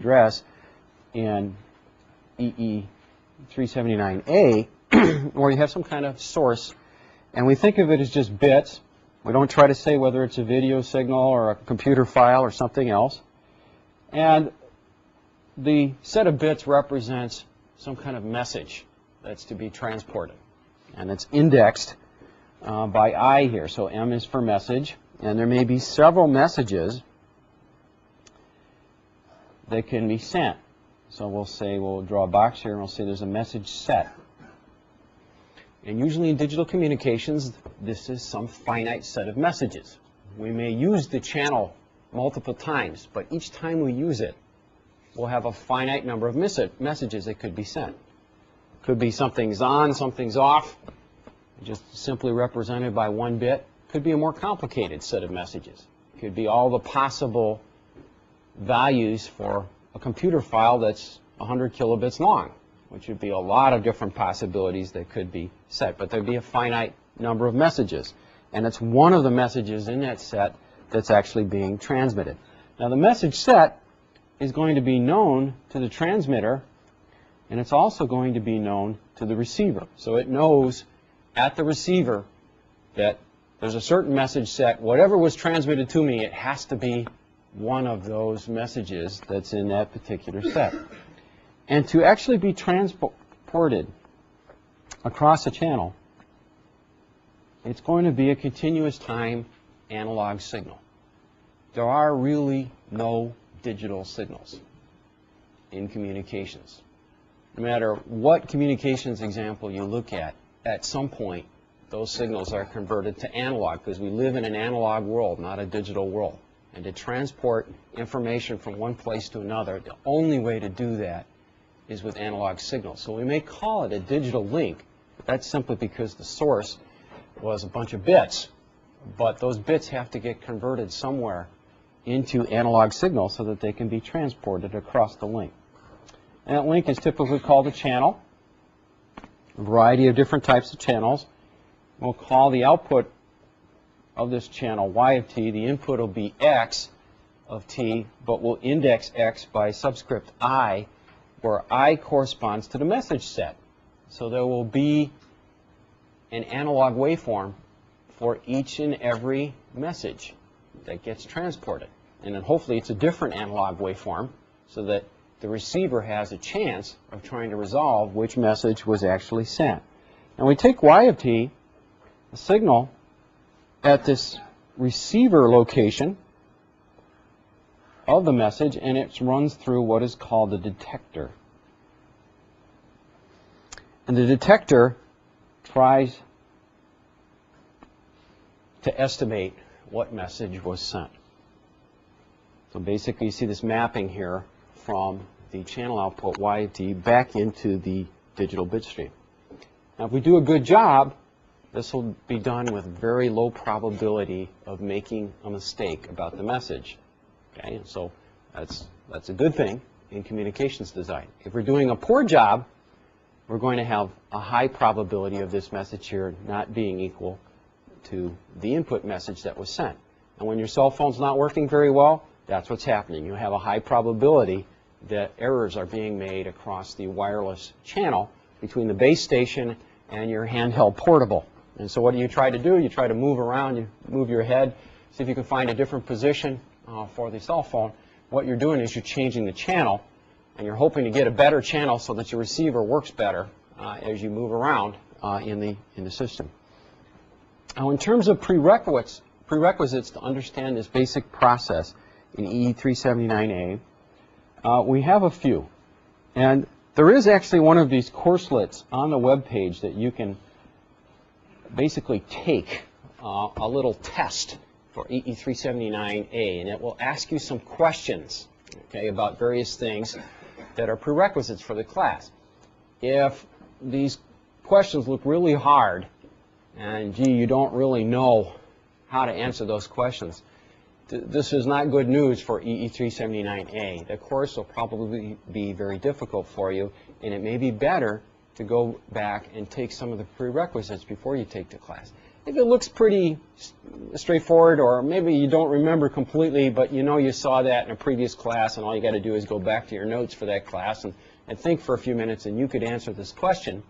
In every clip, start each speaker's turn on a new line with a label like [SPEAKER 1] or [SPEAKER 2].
[SPEAKER 1] address in EE379A, where you have some kind of source, and we think of it as just bits. We don't try to say whether it's a video signal or a computer file or something else. And the set of bits represents some kind of message that's to be transported. And it's indexed by I here. So M is for message. And there may be several messages that can be sent. So we'll say, we'll draw a box here and we'll say there's a message set. And usually in digital communications, this is some finite set of messages. We may use the channel multiple times, but each time we use it, we'll have a finite number of messages that could be sent. Could be something's on, something's off, just simply represented by one bit. Could be a more complicated set of messages. Could be all the possible values for a computer file that's 100 kilobits long, which would be a lot of different possibilities that could be set. But there'd be a finite number of messages. And it's one of the messages in that set that's actually being transmitted. Now the message set is going to be known to the transmitter, and it's also going to be known to the receiver. So it knows at the receiver that there's a certain message set. Whatever was transmitted to me, it has to be one of those messages that's in that particular set. And to actually be transported across a channel, it's going to be a continuous time analog signal. There are really no digital signals in communications. No matter what communications example you look at some point, those signals are converted to analog, because we live in an analog world, not a digital world. And to transport information from one place to another, the only way to do that is with analog signals. So we may call it a digital link. That's simply because the source was a bunch of bits. But those bits have to get converted somewhere into analog signals so that they can be transported across the link. And that link is typically called a channel. A variety of different types of channels. We'll call the output of this channel y of t. The input will be x of t, but we'll index x by subscript I, where I corresponds to the message set. So there will be an analog waveform for each and every message that gets transported. And then hopefully it's a different analog waveform so that the receiver has a chance of trying to resolve which message was actually sent. And we take y of t, the signal, at this receiver location of the message, and it runs through what is called the detector. And the detector tries to estimate what message was sent. So basically you see this mapping here from the channel output y of t back into the digital bit stream. Now if we do a good job, this will be done with very low probability of making a mistake about the message. Okay, and so that's a good thing in communications design. If we're doing a poor job, we're going to have a high probability of this message here not being equal to the input message that was sent. And when your cell phone's not working very well, that's what's happening. You have a high probability that errors are being made across the wireless channel between the base station and your handheld portable. And so what do you try to do? You try to move around, you move your head, see if you can find a different position for the cell phone. What you're doing is you're changing the channel, and you're hoping to get a better channel so that your receiver works better as you move around in the system. Now in terms of prerequisites to understand this basic process in EE379A, we have a few. And there is actually one of these courselets on the web page that you can basically take a little test for EE379A, and it will ask you some questions, okay, about various things that are prerequisites for the class. If these questions look really hard, and gee, you don't really know how to answer those questions, this is not good news for EE379A. The course will probably be very difficult for you, and it may be better to go back and take some of the prerequisites before you take the class. if it looks pretty straightforward, or maybe you don't remember completely, but you know you saw that in a previous class, and all you got to do is go back to your notes for that class and think for a few minutes, and you could answer this question,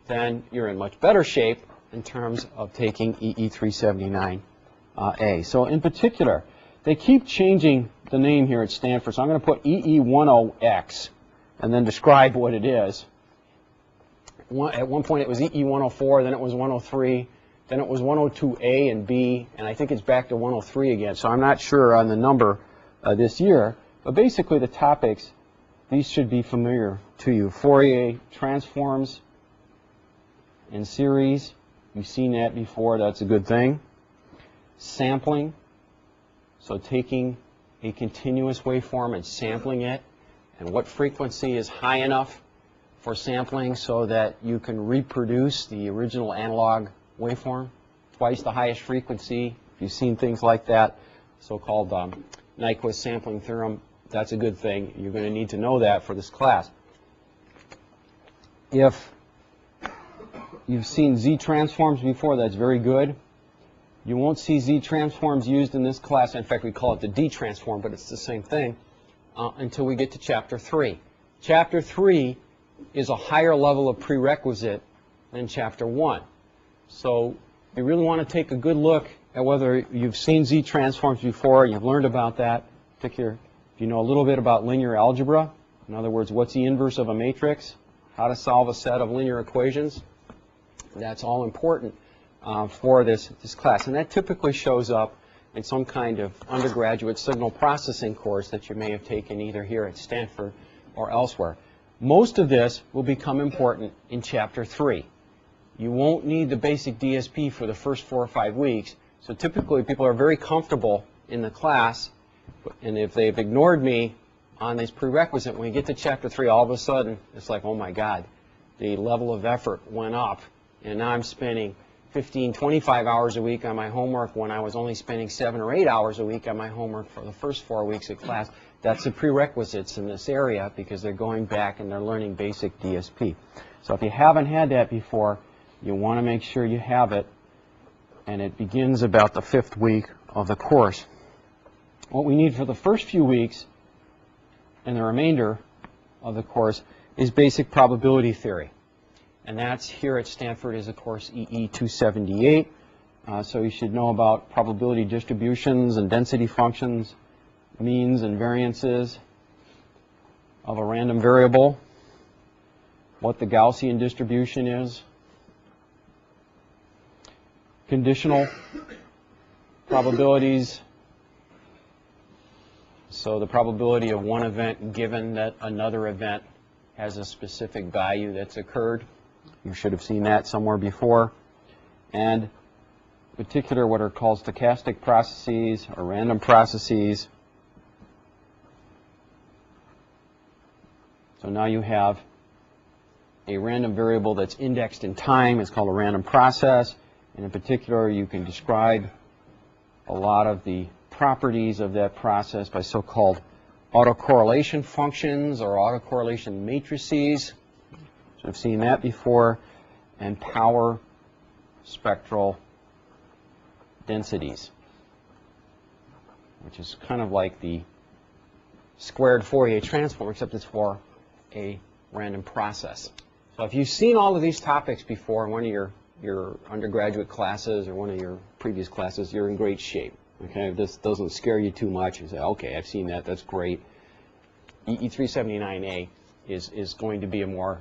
[SPEAKER 1] then you're in much better shape in terms of taking EE 379A. So in particular, they keep changing the name here at Stanford, so I'm going to put EE10X and then describe what it is. At one point it was EE104, then it was 103, then it was 102A and B, and I think it's back to 103 again, so I'm not sure on the number this year. But basically the topics, these should be familiar to you. Fourier transforms in series, you've seen that before, that's a good thing. Sampling, so taking a continuous waveform and sampling it, and what frequency is high enough for sampling so that you can reproduce the original analog waveform, twice the highest frequency. If you've seen things like that, so-called Nyquist sampling theorem, that's a good thing. You're going to need to know that for this class. If you've seen Z transforms before, that's very good. You won't see Z transforms used in this class. In fact, we call it the D transform, but it's the same thing until we get to Chapter 3. Chapter 3 is a higher level of prerequisite than Chapter 1. So you really want to take a good look at whether you've seen Z transforms before, you've learned about that, particularly if you know a little bit about linear algebra. In other words, what's the inverse of a matrix, how to solve a set of linear equations. That's all important for this class. And that typically shows up in some kind of undergraduate signal processing course that you may have taken either here at Stanford or elsewhere. Most of this will become important in Chapter 3. You won't need the basic DSP for the first 4 or 5 weeks. So typically people are very comfortable in the class, and if they've ignored me on this prerequisite, when you get to Chapter 3, all of a sudden it's like, oh my God, the level of effort went up, and now I'm spending 15, 25 hours a week on my homework when I was only spending 7 or 8 hours a week on my homework for the first 4 weeks of class. That's the prerequisites in this area because they're going back and they're learning basic DSP. So if you haven't had that before, you want to make sure you have it, and it begins about the 5th week of the course. What we need for the first few weeks and the remainder of the course is basic probability theory. And that's here at Stanford is, of course, EE 278. So you should know about probability distributions and density functions, means and variances of a random variable, what the Gaussian distribution is, conditional probabilities, so the probability of one event given that another event has a specific value that's occurred. You should have seen that somewhere before. And in particular what are called stochastic processes or random processes. So now you have a random variable that's indexed in time. It's called a random process. And in particular, you can describe a lot of the properties of that process by so-called autocorrelation functions or autocorrelation matrices. So I've seen that before. And power spectral densities, which is kind of like the squared Fourier transform, except it's for a random process. So if you've seen all of these topics before in one of your undergraduate classes or one of your previous classes, you're in great shape. Okay, if this doesn't scare you too much, you say, okay, I've seen that, that's great. EE 379A is going to be a more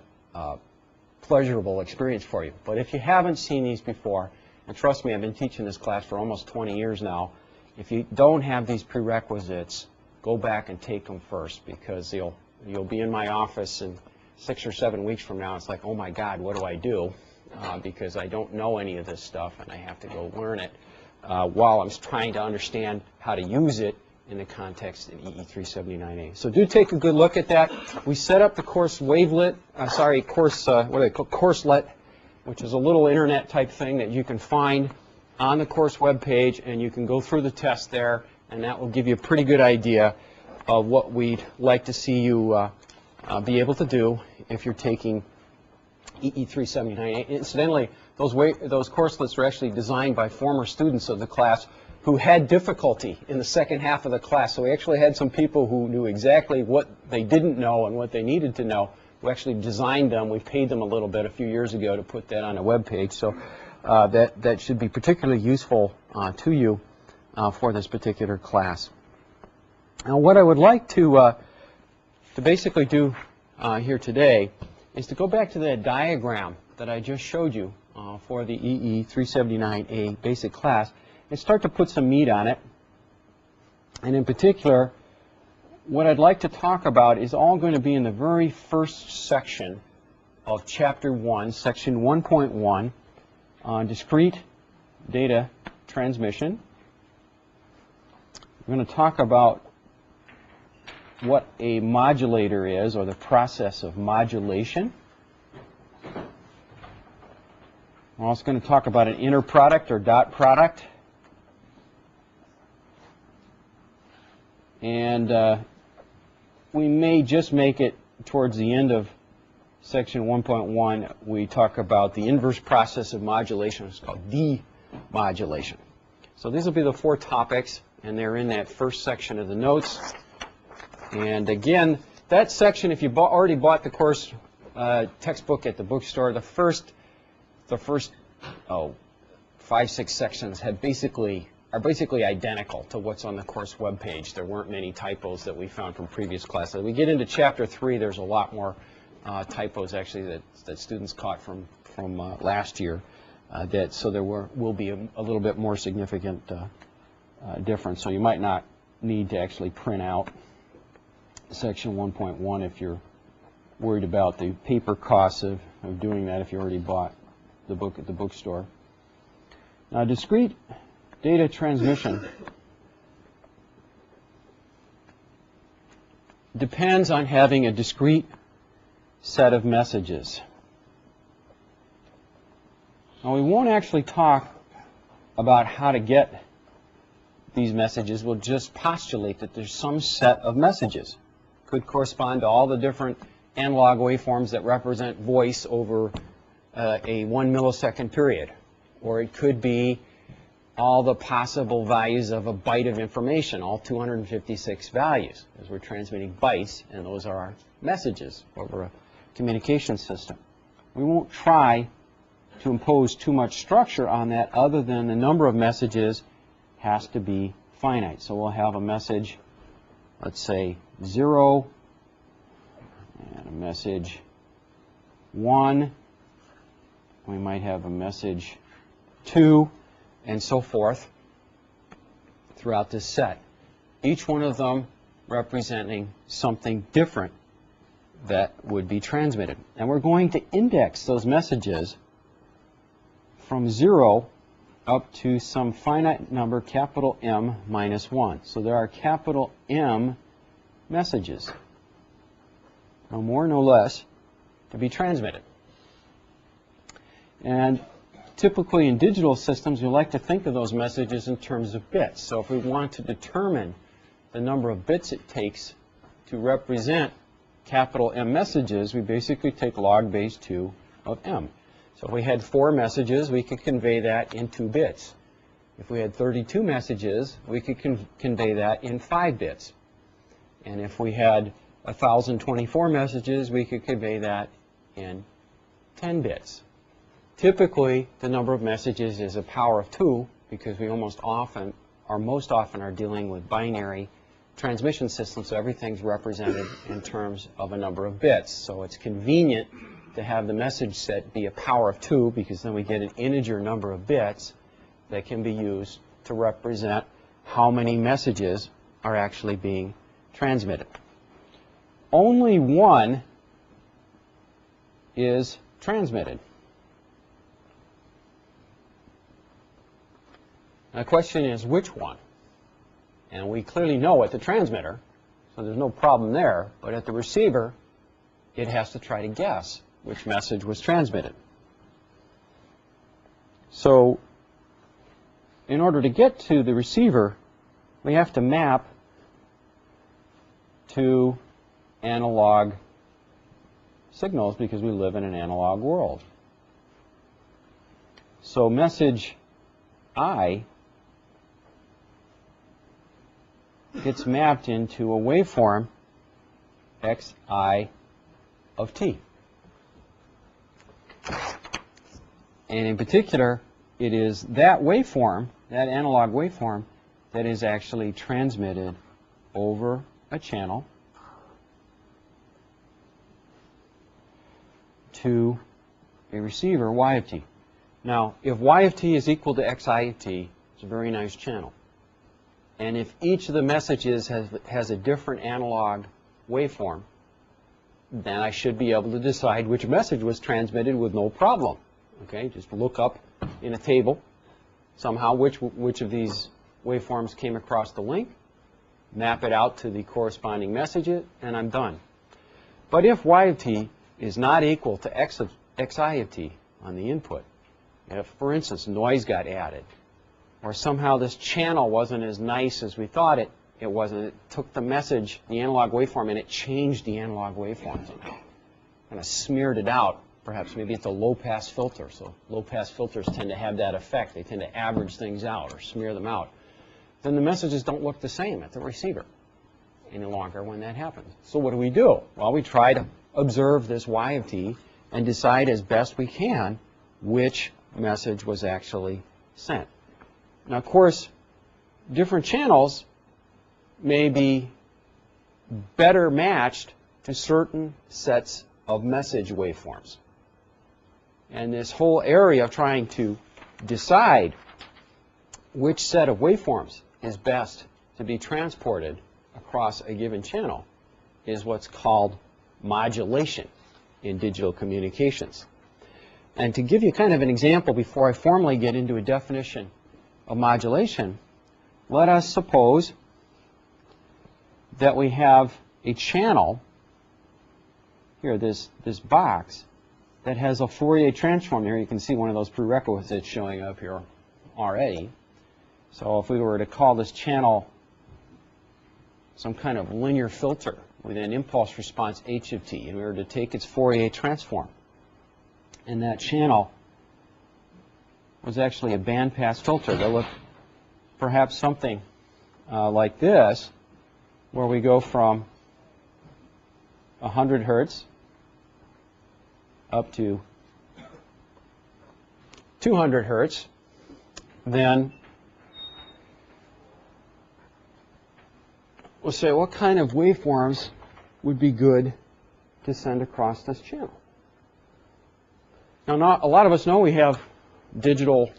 [SPEAKER 1] pleasurable experience for you. But if you haven't seen these before, and trust me, I've been teaching this class for almost 20 years now, if you don't have these prerequisites, go back and take them first, because you'll be in my office in 6 or 7 weeks from now. It's like, oh my God, what do I do? Because I don't know any of this stuff and I have to go learn it while I'm trying to understand how to use it in the context of EE 379A. So do take a good look at that. We set up the course Wavelet, Courselet, which is a little internet type thing that you can find on the course webpage, and you can go through the test there, and that will give you a pretty good idea of what we'd like to see you be able to do if you're taking EE379. Incidentally, those course lists were actually designed by former students of the class who had difficulty in the second half of the class. So we actually had some people who knew exactly what they didn't know and what they needed to know, who actually designed them. We paid them a little bit a few years ago to put that on a web page. So that should be particularly useful to you for this particular class. Now, what I would like to basically do here today is to go back to that diagram that I just showed you for the EE379A basic class and start to put some meat on it. And in particular, what I'd like to talk about is all going to be in the very first section of Chapter 1, Section 1.1, on discrete data transmission. We're going to talk about what a modulator is, or the process of modulation. We're also going to talk about an inner product or dot product. And we may just make it towards the end of section 1.1. We talk about the inverse process of modulation. It's called demodulation. So these will be the 4 topics, and they're in that first section of the notes. And again, that section, if you already bought the course textbook at the bookstore, the first 5-6 sections are basically identical to what's on the course webpage. There weren't many typos that we found from previous classes. As we get into Chapter 3, there's a lot more typos actually that students caught from last year. So there will be a little bit more significant difference. So you might not need to actually print out Section 1.1 if you're worried about the paper costs of doing that if you already bought the book at the bookstore. Now, discrete data transmission depends on having a discrete set of messages. Now, we won't actually talk about how to get these messages. We'll just postulate that there's some set of messages. Could correspond to all the different analog waveforms that represent voice over a 1 millisecond period. Or it could be all the possible values of a byte of information, all 256 values, as we're transmitting bytes, and those are our messages over a communication system. We won't try to impose too much structure on that other than the number of messages has to be finite. So we'll have a message, let's say 0, and a message 1. We might have a message 2, and so forth throughout this set. Each one of them representing something different that would be transmitted. And we're going to index those messages from 0 up to some finite number, capital M minus 1. So there are capital M messages, no more, no less, to be transmitted. And typically in digital systems, we like to think of those messages in terms of bits. So if we want to determine the number of bits it takes to represent capital M messages, we basically take log base 2 of M. So if we had 4 messages, we could convey that in 2 bits. If we had 32 messages, we could convey that in 5 bits. And if we had 1,024 messages, we could convey that in 10 bits. Typically, the number of messages is a power of 2 because we most often are dealing with binary transmission systems, so everything's represented in terms of a number of bits. So it's convenient to have the message set be a power of 2 because then we get an integer number of bits that can be used to represent how many messages are actually being transmitted. Only one is transmitted. Now, the question is, which one? And we clearly know at the transmitter, so there's no problem there. But at the receiver, it has to try to guess which message was transmitted. So in order to get to the receiver, we have to map to analog signals because we live in an analog world. So message I gets mapped into a waveform xi of t. And in particular, it is that waveform, that analog waveform, that is actually transmitted over a channel to a receiver y of t. Now, if y of t is equal to xi of t, it's a very nice channel. And if each of the messages has a different analog waveform, then I should be able to decide which message was transmitted with no problem. Okay, just look up in a table somehow which of these waveforms came across the link, map it out to the corresponding message, and I'm done. But if y of t is not equal to xi of t on the input, if, for instance, noise got added, or somehow this channel wasn't as nice as we thought it wasn't, it took the message, the analog waveform, and it changed the analog waveform somehow, kind of smeared it out. Perhaps maybe it's a low-pass filter, so low-pass filters tend to have that effect. They tend to average things out or smear them out. Then the messages don't look the same at the receiver any longer when that happens. So what do? Well, we try to observe this y of t and decide as best we can which message was actually sent. Now, of course, different channels may be better matched to certain sets of message waveforms. And this whole area of trying to decide which set of waveforms is best to be transported across a given channel is what's called modulation in digital communications. And to give you kind of an example before I formally get into a definition of modulation, let us suppose that we have a channel here, this box, that has a Fourier transform. Here you can see one of those prerequisites showing up here already. So if we were to call this channel some kind of linear filter with an impulse response h of t, and we were to take its Fourier transform, and that channel was actually a bandpass filter that looked perhaps something like this, where we go from 100 hertz up to 200 hertz, then we'll say what kind of waveforms would be good to send across this channel. Now, a lot of us know we have digital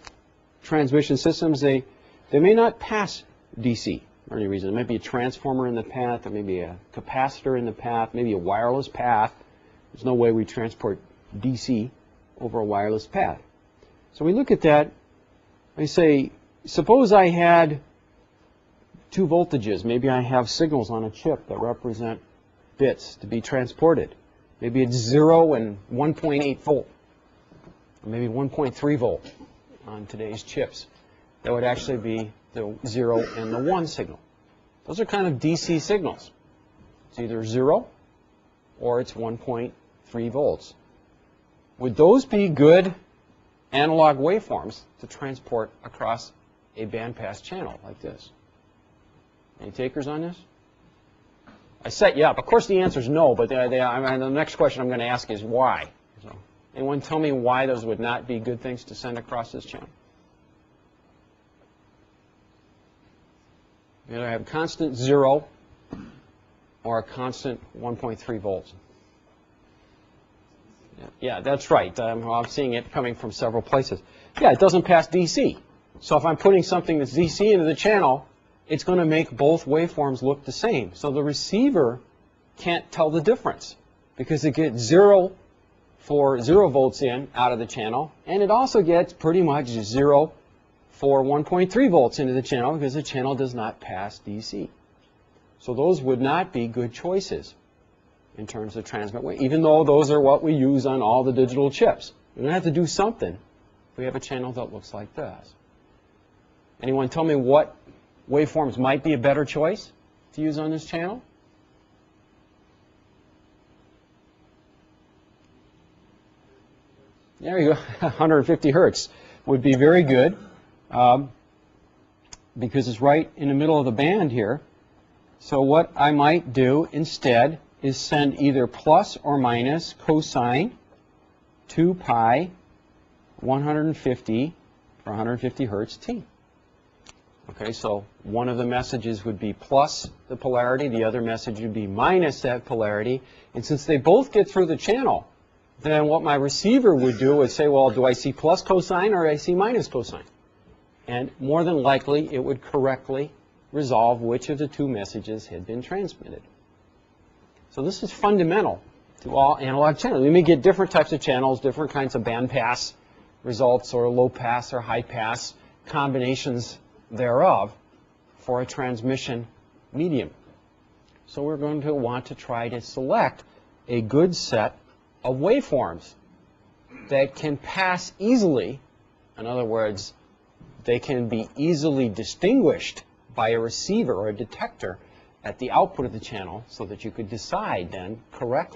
[SPEAKER 1] transmission systems. They may not pass DC for any reason. There might be a transformer in the path, there may be a capacitor in the path, maybe a wireless path. There's no way we transport DC over a wireless path. So we look at that, I say, suppose I had two voltages. Maybe I have signals on a chip that represent bits to be transported. Maybe it's 0 and 1.8 volt, or maybe 1.3 volt on today's chips. That would actually be the 0 and the 1 signal. Those are kind of DC signals. It's either 0 or it's 1.3 volts. Would those be good analog waveforms to transport across a bandpass channel like this? Any takers on this? I set you up. Of course, the answer is no, but the next question I'm going to ask is why. So, anyone tell me why those would not be good things to send across this channel? You either have constant 0 or a constant 1.3 volts. Yeah, that's right. I'm seeing it coming from several places. Yeah, it doesn't pass DC. So if I'm putting something that's DC into the channel, it's going to make both waveforms look the same. So the receiver can't tell the difference because it gets 0 for 0 volts in out of the channel, and it also gets pretty much 0 for 1.3 volts into the channel because the channel does not pass DC. So those would not be good choices in terms of transmit wave, even though those are what we use on all the digital chips. We're going to have to do something if we have a channel that looks like this. Anyone tell me what waveforms might be a better choice to use on this channel? There you go, 150 hertz would be very good because it's right in the middle of the band here. So what I might do instead is send either plus or minus cosine 2 pi 150 for 150 hertz t. Okay, so one of the messages would be plus the polarity, the other message would be minus that polarity, and since they both get through the channel, then what my receiver would do is say, well, do I see plus cosine or do I see minus cosine? And more than likely, it would correctly resolve which of the two messages had been transmitted. So this is fundamental to all analog channels. We may get different types of channels, different kinds of band pass results or low pass or high pass combinations thereof for a transmission medium. So we're going to want to try to select a good set of waveforms that can pass easily. In other words, they can be easily distinguished by a receiver or a detector at the output of the channel so that you could decide then correctly